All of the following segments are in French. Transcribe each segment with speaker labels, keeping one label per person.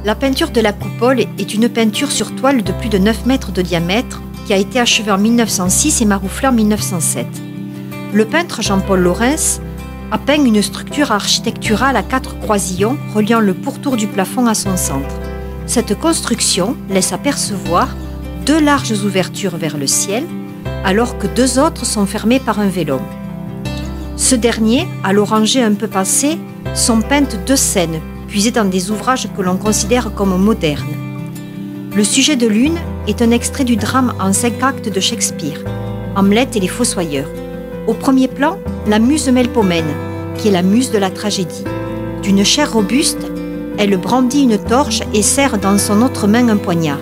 Speaker 1: La peinture de la coupole est une peinture sur toile de plus de 9 mètres de diamètre qui a été achevée en 1906 et marouflée en 1907. Le peintre Jean-Paul Laurens a peint une structure architecturale à 4 croisillons reliant le pourtour du plafond à son centre. Cette construction laisse apercevoir 2 larges ouvertures vers le ciel, alors que 2 autres sont fermées par un vélum. Ce dernier, à l'oranger un peu passé, sont peintes 2 scènes, puisées dans des ouvrages que l'on considère comme modernes. Le sujet de l'une est un extrait du drame en 5 actes de Shakespeare, Hamlet et les Fossoyeurs. Au premier plan, la muse Melpomène, qui est la muse de la tragédie. D'une chair robuste, elle brandit une torche et serre dans son autre main un poignard.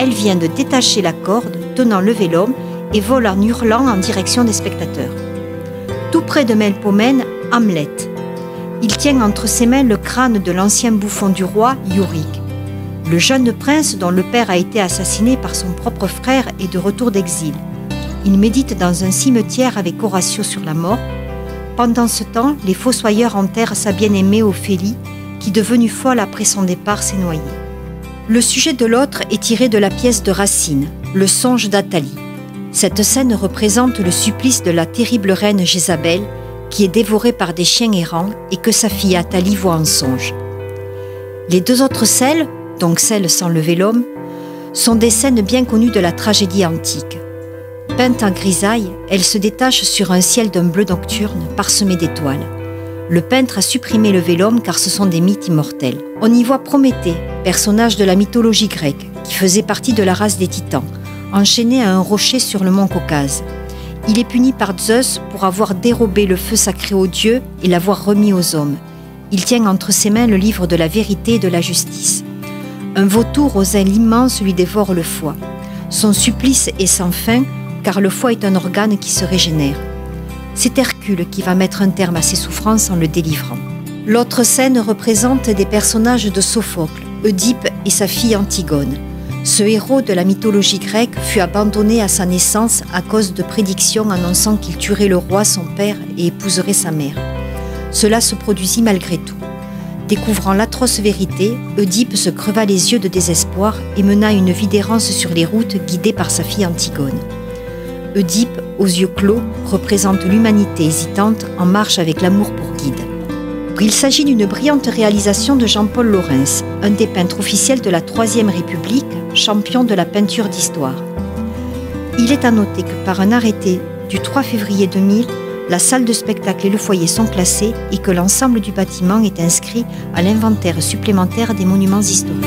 Speaker 1: Elle vient de détacher la corde tenant le vélum et vole en hurlant en direction des spectateurs. Tout près de Melpomène, Hamlet. Il tient entre ses mains le crâne de l'ancien bouffon du roi, Yorick. Le jeune prince dont le père a été assassiné par son propre frère est de retour d'exil. Il médite dans un cimetière avec Horatio sur la mort. Pendant ce temps, les fossoyeurs enterrent sa bien-aimée Ophélie, qui, devenue folle après son départ, s'est noyée. Le sujet de l'autre est tiré de la pièce de Racine, Le songe d'Athalie. Cette scène représente le supplice de la terrible reine Jézabel, qui est dévorée par des chiens errants et que sa fille Athalie voit en songe. Les 2 autres scènes, donc celle sans le vélum, sont des scènes bien connues de la tragédie antique. Peinte en grisaille, elle se détache sur un ciel d'un bleu nocturne parsemé d'étoiles. Le peintre a supprimé le vélum car ce sont des mythes immortels. On y voit Prométhée, personnage de la mythologie grecque, qui faisait partie de la race des Titans, enchaîné à un rocher sur le mont Caucase. Il est puni par Zeus pour avoir dérobé le feu sacré aux dieux et l'avoir remis aux hommes. Il tient entre ses mains le livre de la vérité et de la justice. Un vautour aux ailes immenses lui dévore le foie. Son supplice est sans fin, car le foie est un organe qui se régénère. C'est Hercule qui va mettre un terme à ses souffrances en le délivrant. L'autre scène représente des personnages de Sophocle, Oedipe et sa fille Antigone. Ce héros de la mythologie grecque fut abandonné à sa naissance à cause de prédictions annonçant qu'il tuerait le roi son père et épouserait sa mère. Cela se produisit malgré tout. Découvrant l'atroce vérité, Oedipe se creva les yeux de désespoir et mena une vie d'errance sur les routes guidé par sa fille Antigone. Oedipe, aux yeux clos, représente l'humanité hésitante en marche avec l'amour pour guide. Il s'agit d'une brillante réalisation de Jean-Paul Laurens, un des peintres officiels de la Troisième République, champion de la peinture d'histoire. Il est à noter que par un arrêté du 3 février 2000, la salle de spectacle et le foyer sont classés et que l'ensemble du bâtiment est inscrit à l'inventaire supplémentaire des monuments historiques.